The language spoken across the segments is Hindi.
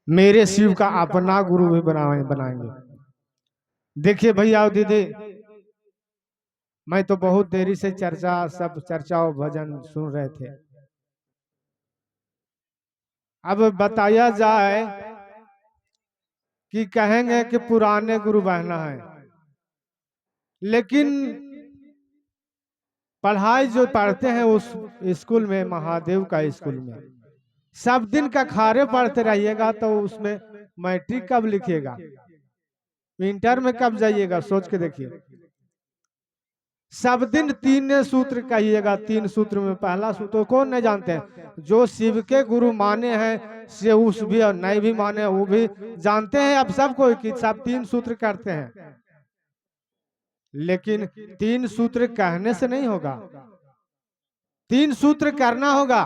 मेरे शिव का अपना गुरु भी बनाएंगे। देखिए भैया और दीदी, मैं तो बहुत देरी से सब चर्चा और भजन सुन रहे थे। अब बताया जाए कि कहेंगे कि पुराने गुरु बहना है, लेकिन पढ़ाई जो पढ़ते हैं उस स्कूल में, महादेव का स्कूल में, सब दिन का खारे पढ़ते रहिएगा तो उसमें मैट्रिक कब लिखिएगा, इंटर में कब जाइएगा, सोच के देखिए। सब दिन तीन सूत्र कहिएगा, तीन सूत्र में पहला सूत्र कौन नहीं जानते हैं, जो शिव के गुरु माने हैं से उस भी और नहीं भी माने वो भी जानते हैं अब सबको कि सब तीन सूत्र करते हैं। लेकिन तीन सूत्र कहने से नहीं होगा, तीन सूत्र करना होगा।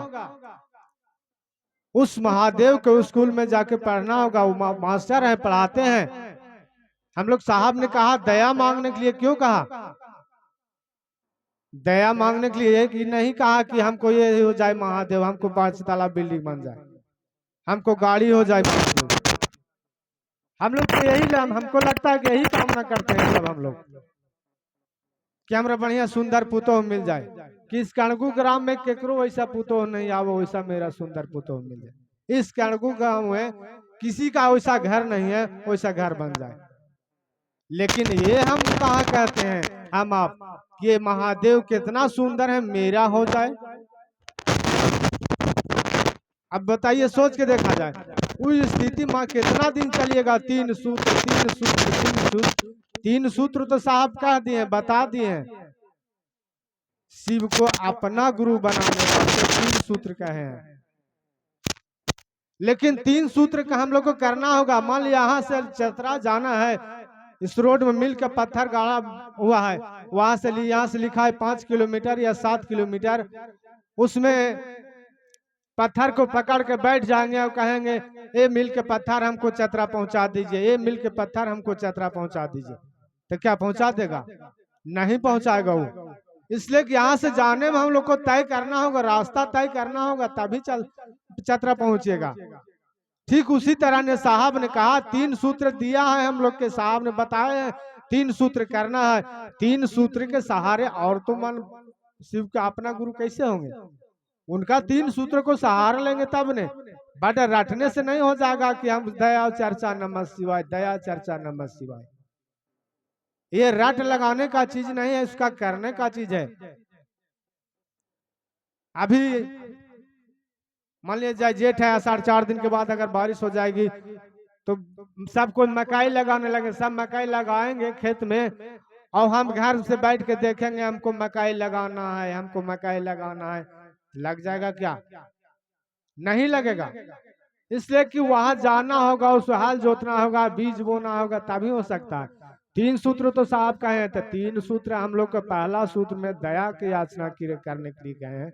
उस महादेव के स्कूल में जाके पढ़ना होगा, वो मास्टर है, पढ़ाते हैं। हम लोग साहब ने कहा दया मांगने के लिए, क्यों कहा दया मांगने के लिए? कि नहीं कहा कि हमको ये हो जाए महादेव, हमको 5 ताला बिल्डिंग बन जाए, हमको गाड़ी हो जाए महादेव। हम लोग तो यही हमको लगता है कि यही कामना करते हैं सब हम लोग, कि हमरा बढ़िया सुंदर पुतोह मिल जाए। किस कणगू ग्राम में केकरो वैसा पुतोह नहीं आवो, वैसा मेरा सुंदर पुतोह मिल जाए। इस कणगू गांव में किसी का वैसा घर नहीं है, वैसा घर बन जाए। लेकिन ये हम कहाँ कहते हैं हम आप, ये महादेव कितना सुंदर है, मेरा हो जाए। अब बताइए, सोच के देखा जाए उस स्थिति में कितना दिन चलिएगा? तीन सूत्र, तीन सूत्र, तीन सूत्र, तीन सूत्र तो साहब कह दिए, बता दिए शिव को अपना गुरु बनाने वाले तीन सूत्र कहे हैं। लेकिन तीन सूत्र का हम लोग को करना होगा। मान लिया यहाँ से चतरा जाना है, इस रोड में मिल का पत्थर गाड़ा हुआ है, वहां से यहाँ से लिखा है 5 किलोमीटर या 7 किलोमीटर। उसमें पत्थर को पकड़ के बैठ जाएंगे और कहेंगे ये मिल के पत्थर हमको चतरा पहुंचा दीजिए, ये मिल के पत्थर हमको चतरा पहुंचा दीजिए। तो क्या पहुंचा देगा? नहीं पहुंचाएगा वो। इसलिए कि यहाँ से जाने में हम लोग को तय करना होगा, रास्ता तय करना होगा, तभी चतरा पहुंचेगा। ठीक उसी तरह ने साहब ने कहा तीन सूत्र दिया है हम लोग के, साहब ने बताए हैं तीन सूत्र करना है। तीन सूत्र के सहारे और तो मन शिव का अपना गुरु कैसे होंगे? उनका तीन सूत्र को सहारा लेंगे तब ने। बट रटने से नहीं हो जाएगा कि हम दया चर्चा नमः शिवाय, दया चर्चा नमः शिवाय। ये रट लगाने का चीज नहीं है, इसका करने का चीज है। अभी मान लीजिए जेठ है, 4.5 दिन के बाद अगर बारिश हो जाएगी तो सब कोई मकई लगाने लगे, सब मकई लगाएंगे खेत में, और हम घर से बैठ के देखेंगे हमको मकई लगाना है, हमको मकई लगाना है। लग जाएगा क्या? नहीं लगेगा। इसलिए कि वहां जाना होगा, उस हाल जोतना होगा, बीज बोना होगा, तभी हो सकता है। तीन सूत्र तो साहब कहे हैं, तो तीन सूत्र हम लोग का पहला सूत्र में दया की याचना करने के लिए कहे हैं।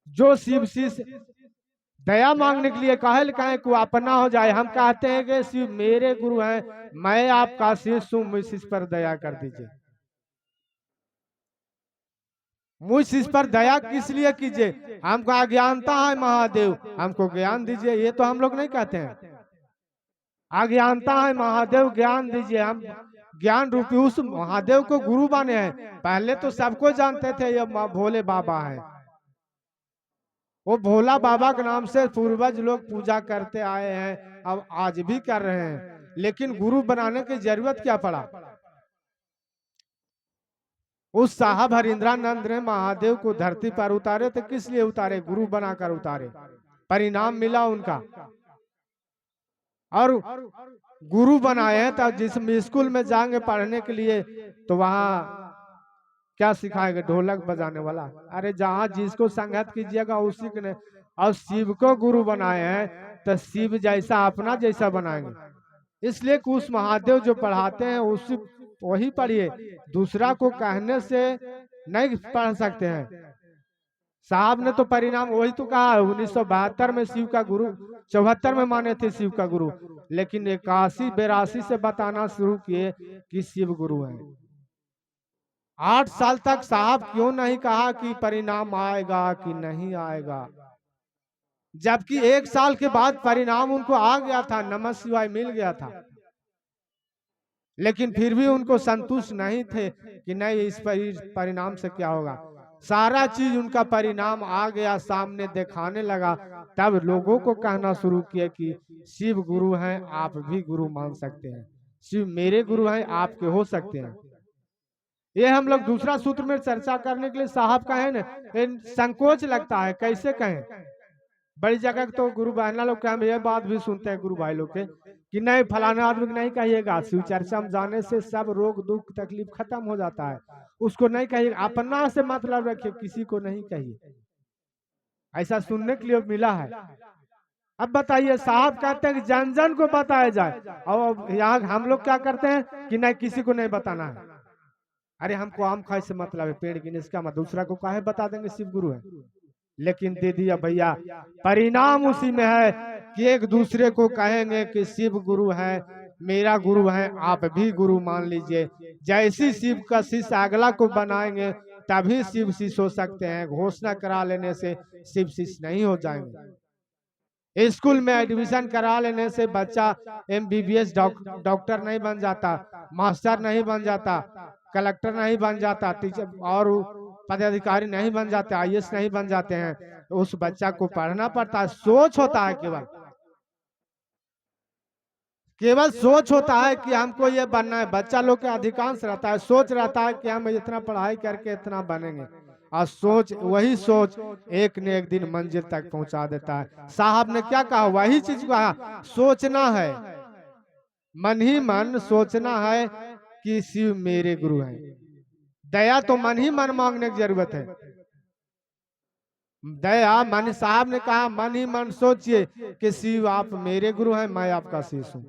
जो शिव से दया मांगने के लिए कहे को अपना हो जाए। हम कहते हैं कि शिव मेरे गुरु हैं, मैं आपका शिष्य हूं, मुझ शिष्य पर दया कर दीजिए। मुझ शिष्य पर दया किस लिए कीजिए? हमको अज्ञानता है महादेव, हमको ज्ञान दीजिए, ये तो हम लोग नहीं कहते हैं। अज्ञानता है महादेव, ज्ञान दीजिए। हम ज्ञान रूपी उस महादेव को गुरु बने हैं। पहले तो सबको जानते थे ये भोले बाबा है, वो भोला बाबा के नाम से पूर्वज लोग पूजा करते आए हैं, अब आज भी कर रहे हैं। लेकिन गुरु बनाने की जरूरत क्या पड़ा? उस साहब हरिंद्रानंद ने महादेव को धरती पर उतारे थे, किस लिए उतारे? गुरु बनाकर उतारे, परिणाम मिला उनका। और गुरु बनाए हैं तो जिस स्कूल में जाएंगे पढ़ने के लिए तो वहाँ क्या सिखाएंगे? ढोलक बजाने वाला। अरे जहाँ जिसको संगत कीजिएगा उसी के ने। और शिव को गुरु बनाए हैं तो शिव जैसा अपना जैसा बनाएंगे। इसलिए कि उस महादेव जो पढ़ाते हैं उसी वही पढ़िए, दूसरा को कहने से नहीं पढ़ सकते हैं। साहब ने तो परिणाम वही तो कहा, 1972 में शिव का गुरु, 74 में माने थे शिव का गुरु, लेकिन 81-82 से बताना शुरू किए कि शिव गुरु है। 8 साल तक साहब क्यों नहीं कहा कि परिणाम आएगा कि नहीं आएगा? जबकि 1 साल के बाद परिणाम उनको आ गया था, नमः शिवाय मिल गया था, लेकिन फिर भी उनको संतुष्ट नहीं थे कि नहीं इस परिणाम से क्या होगा। सारा चीज उनका परिणाम आ गया, सामने दिखाने लगा। तब लोगों को कहना शुरू किया कि शिव गुरु हैं, आप भी गुरु मान सकते हैं, शिव मेरे गुरु हैं, आपके हो सकते हैं। ये हम लोग दूसरा सूत्र में चर्चा करने के लिए साहब कहें ना, संकोच लगता है, कैसे कहें। बड़ी जगह तो गुरु बहना लोग के हम ये बात भी सुनते हैं गुरु भाई लोग के कि नहीं फलाना आदमी को नहीं कहिएगा, शिव चर्चा में जाने से सब रोग दुख तकलीफ खत्म हो जाता है, उसको नहीं कहिए, अपना से मतलब रखिए, किसी को नहीं कहिए। ऐसा सुनने के लिए मिला है। अब बताइए, साहब कहते हैं कि जन जन को बताया जाए, और यहाँ हम लोग क्या करते हैं कि नहीं किसी को नहीं बताना है। अरे हमको आम खाए से मतलब है, पेड़ गिने इसका मतलब, दूसरा को काहे बता देंगे शिव गुरु है। लेकिन दीदी अब भैया परिणाम उसी में है कि एक दूसरे को कहेंगे कि शिव गुरु है, मेरा गुरु है, आप भी गुरु मान लीजिए। जैसी शिव का शिष्य अगला को बनाएंगे तभी शिव शिष्य हो सकते हैं, घोषणा करा लेने से शिव शिष्य नहीं हो जाएंगे। स्कूल में एडमिशन करा लेने से बच्चा MBBS डॉक्टर नहीं बन जाता, मास्टर नहीं बन जाता, कलेक्टर नहीं बन जाता, टीचर और पदाधिकारी नहीं बन जाते, IAS नहीं बन जाते हैं। उस बच्चा को पढ़ना पड़ता है, सोच होता है, केवल केवल सोच होता है कि हमको ये बनना है। बच्चा लोग के अधिकांश रहता है, सोच रहता है कि हम इतना पढ़ाई करके इतना बनेंगे, और सोच वही सोच एक न एक दिन मंजिल तक पहुंचा देता है। साहब ने क्या कहा, वही चीज कहा, सोचना है, मन ही मन सोचना है कि शिव मेरे गुरु हैं। दया तो मन ही मन मांगने की जरूरत है। दया मन, साहब ने कहा मन ही मन सोचिए कि शिव आप मेरे गुरु हैं, मैं आपका शिष्य हूं।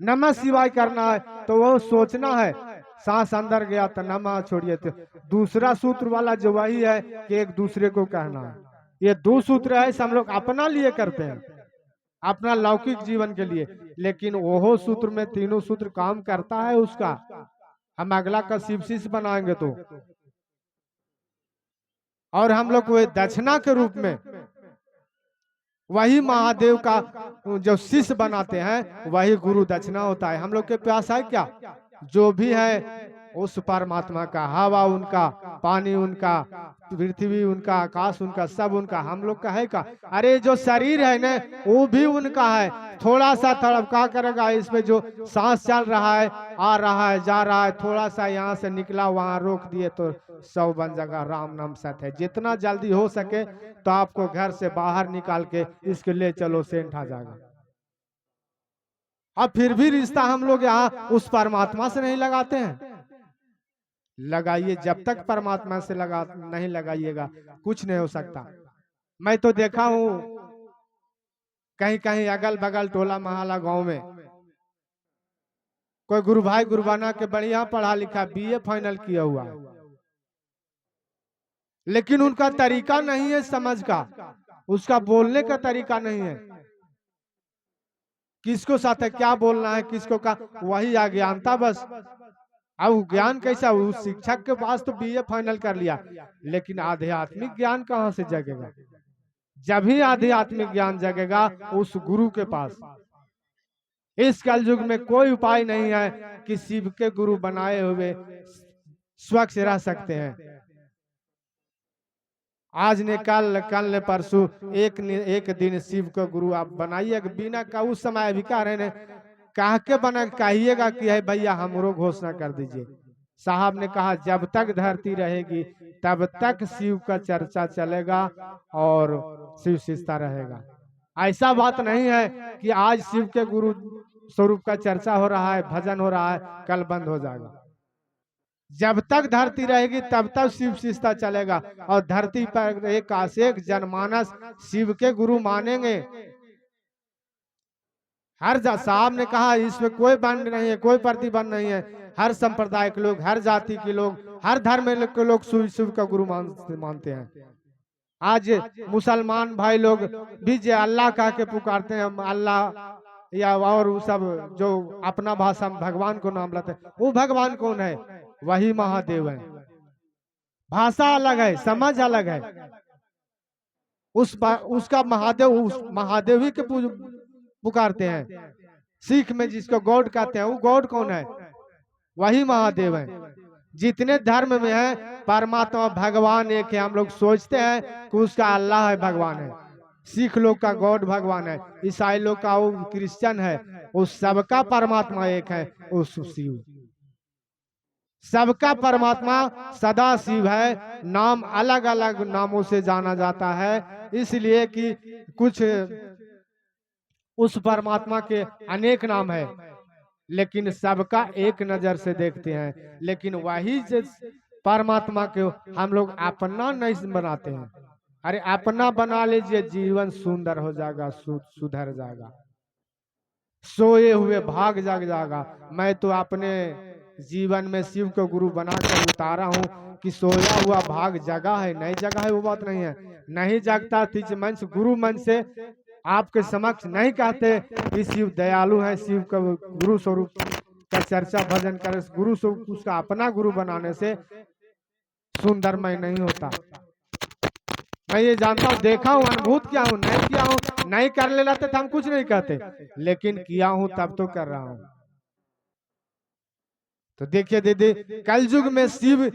नमः शिवाय करना है तो वो सोचना है, सांस अंदर गया तो नमः छोड़िए। तो दूसरा सूत्र वाला जो वही है कि एक दूसरे को कहना है। ये 2 सूत्र है, हम लोग अपना लिए करते हैं, अपना लौकिक जीवन के लिए, लेकिन वो सूत्र में तीनों सूत्र काम करता है उसका। हम अगला का शिव शिष्य बनाएंगे तो, और हम लोग को दक्षिणा के रूप में वही महादेव का जो शिष्य बनाते हैं वही गुरु दक्षिणा होता है। हम लोग के प्यास है क्या, जो भी है उस परमात्मा का, हवा उनका, पानी उनका, पृथ्वी उनका, आकाश उनका, सब उनका, हम लोग का है का। अरे जो शरीर है ना वो भी उनका है, थोड़ा सा तड़प क्या करेगा, इसमें जो सांस चल रहा है, आ रहा है, जा रहा है, थोड़ा सा यहाँ से निकला वहां रोक दिए तो 100 बन जाएगा। राम नाम सत्य है, जितना जल्दी हो सके तो आपको घर से बाहर निकाल के इसके ले चलो, सेंट आ जाएगा। अब फिर भी रिश्ता हम लोग यहाँ उस परमात्मा से नहीं लगाते हैं। लगाइए, जब तक परमात्मा से लगा नहीं लगाइएगा कुछ नहीं हो सकता। मैं तो देखा हूं कहीं कहीं अगल बगल टोला मोहल्ला गांव में कोई गुरु भाई गुरुबाना के बढ़िया पढ़ा लिखा BA फाइनल किया हुआ, लेकिन उनका तरीका नहीं है समझ का, उसका बोलने का तरीका नहीं है, किसको साथ है क्या बोलना है, किसको का वही अज्ञानता बस। अब ज्ञान कैसा, उस शिक्षक के पास तो BA फाइनल कर लिया, लेकिन आध्यात्मिक ज्ञान कहाँ से जगेगा। जब ही आध्यात्मिक ज्ञान जगेगा उस गुरु के पास। इस कलयुग में कोई उपाय नहीं है कि शिव के गुरु बनाए हुए स्वच्छ रह सकते हैं। आज ने कल, कल ने परसों, एक दिन शिव का गुरु आप बनाइए बिना का। उस समय अधिकार है कह के बना, कहिएगा कि है भैया हमरो घोषणा कर दीजिए। साहब ने कहा जब तक धरती रहेगी तब तक शिव का चर्चा चलेगा और शिव शिष्टा रहेगा। ऐसा बात नहीं है कि आज शिव के गुरु स्वरूप का चर्चा हो रहा है, भजन हो रहा है, कल बंद हो जाएगा। जब तक धरती रहेगी तब तक शिव शिष्टा चलेगा, और धरती पर एक आशेक जनमानस शिव के गुरु मानेंगे। हर साहब ने कहा इसमें कोई बंद नहीं है, कोई प्रतिबंध नहीं है, हर संप्रदाय के लोग, हर जाति के लोग, हर धर्म के लोग शिव का गुरु मानते हैं। आज मुसलमान भाई लोग भी जो अल्लाह कह के पुकारते हैं, अल्लाह या और वो सब जो अपना भाषा में भगवान को नाम लेते हैं, वो भगवान कौन है, वही महादेव है। भाषा अलग है, समझ अलग है। उसका महादेव, उस महादेव ही के पुकारते हैं। सिख में जिसको गॉड कहते हैं, वो गॉड कौन है? वही महादेव है। जितने धर्म में है परमात्मा भगवान एक है। हम लोग सोचते हैं कि उसका अल्लाह है, भगवान है। सिख लोग का गॉड भगवान है, ईसाई लोग का वो क्रिश्चियन है, वो सबका परमात्मा एक है, वो शिव। सबका परमात्मा सदा शिव है। नाम अलग अलग नामों से जाना जाता है, इसलिए कि कुछ उस परमात्मा के अनेक नाम है, लेकिन सबका एक नजर से देखते हैं। लेकिन वही परमात्मा को हम लोग अपना नहीं बनाते हैं। अरे अपना बना लीजिए, जीवन सुंदर हो जाएगा, सुधर जाएगा, सोए हुए भाग जाग जाएगा। मैं तो अपने जीवन में शिव को गुरु बनाकर उतारा हूँ कि सोया हुआ भाग जगा है, नहीं जगा है वो बात नहीं है। नहीं जागता तीज मन से, गुरु मन से आपके समक्ष नहीं कहते कि शिव दयालु है, शिव का गुरु स्वरूप का चर्चा भजन करे। गुरु स्वरूप उसका अपना गुरु बनाने से सुंदरमय नहीं होता। मैं ये जानता हूँ, देखा हूँ, अनुभूत किया हूँ, नहीं किया हूँ, नहीं कर ले लेते तो हम कुछ नहीं कहते, लेकिन किया हूँ तब तो कर रहा हूँ। तो देखिए दीदी, कलयुग में शिव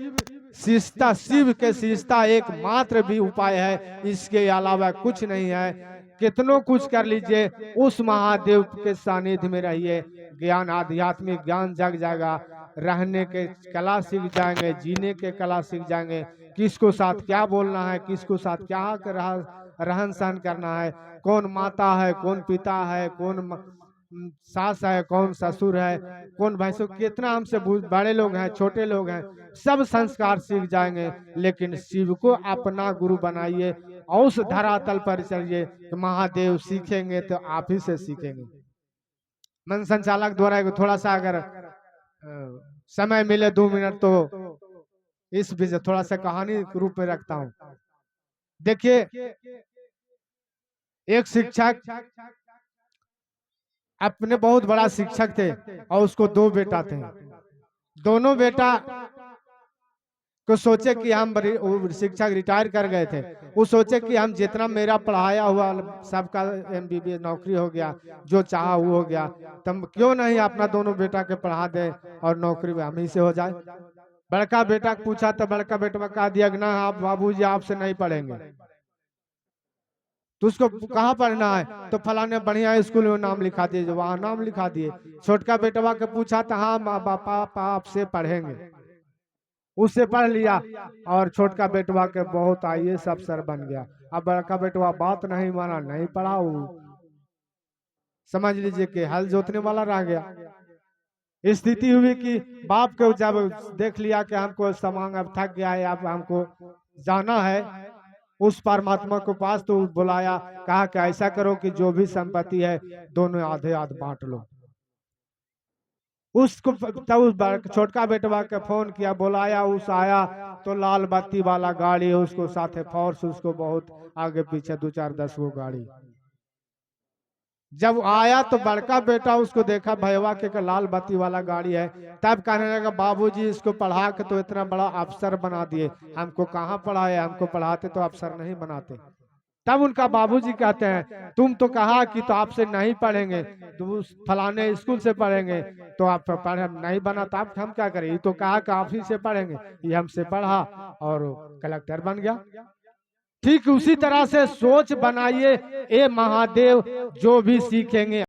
के शिष्टता एकमात्र भी उपाय है, इसके अलावा कुछ नहीं है। कितनों कुछ कर लीजिए, उस महादेव के सानिध्य में रहिए, ज्ञान आध्यात्मिक ज्ञान जग जाएगा, रहने के कला सीख जाएंगे, जीने के कला सीख जाएंगे, किसको साथ क्या बोलना है, किसको साथ क्या रहन सहन करना है, कौन माता है, कौन पिता है, कौन सास है, कौन ससुर है, कौन भैंसो, कितना हमसे बड़े लोग हैं, छोटे लोग हैं, सब संस्कार सीख जाएंगे। लेकिन शिव को अपना गुरु बनाइए, उस धरातल पर चलिए, तो महादेव सीखेंगे तो आप ही से सीखेंगे। मन संचालक द्वारा थोड़ा सा अगर समय मिले 2 मिनट तो इस विषय थोड़ा सा कहानी के रूप में रखता हूं। देखिए, एक शिक्षक अपने बहुत बड़ा शिक्षक थे और उसको 2 बेटा थे। दोनों बेटा को सोचे कि हम शिक्षक रिटायर कर गए थे, वो सोचे कि हम जितना मेरा पढ़ाया हुआ सबका MBBS नौकरी हो गया, जो चाहा वो हो गया, तब क्यों नहीं अपना दोनों बेटा के पढ़ा दे और नौकरी हम ही से हो जाए। बड़का बेटा को पूछा तो बड़का बेटा कहा दिया कि ना आप बाबूजी आपसे नहीं पढ़ेंगे। तो उसको कहाँ पढ़ना है, तो फलाने बढ़िया स्कूल में नाम लिखा दिए, जो वहां नाम लिखा दिए। छोटका बेटवा के पूछा तो हाँ पापा आपसे पढ़ेंगे, उससे पढ़ लिया और छोटका बेटवा के बहुत IAS अफसर बन गया। अब बड़का बेटवा बात नहीं माना, नहीं पढ़ा, समझ लीजिए कि हल जोतने वाला रह गया। स्थिति हुई कि बाप को जब देख लिया कि हमको समांग अब थक गया है, अब हमको जाना है उस परमात्मा को पास, तो बुलाया, कहा कि ऐसा करो कि जो भी संपत्ति है दोनों आधे आध बांट लो। उसको तब उस छोटका बेटवा के फोन किया, बुलाया, उस आया तो लाल बत्ती वाला गाड़ी है, उसको साथे फोर्स, उसको बहुत आगे पीछे 2-4-10 वो गाड़ी। जब आया तो बड़का बेटा उसको देखा भैया के लाल बत्ती वाला गाड़ी है, तब कहने लगा बाबूजी इसको पढ़ा के तो इतना बड़ा अफसर बना दिए, हमको कहाँ पढ़ाए, हमको पढ़ाते तो अफसर नहीं बनाते। तब उनका बाबूजी कहते हैं तुम तो कहा कि तो आपसे नहीं पढ़ेंगे, तो फलाने स्कूल से पढ़ेंगे, तो आप पढ़े नहीं बना, तो आप हम क्या करें, ये तो कहा कि आप ही से पढ़ेंगे, ये हमसे पढ़ा और कलेक्टर बन गया। ठीक उसी तरह से सोच बनाइए, ए महादेव जो भी सीखेंगे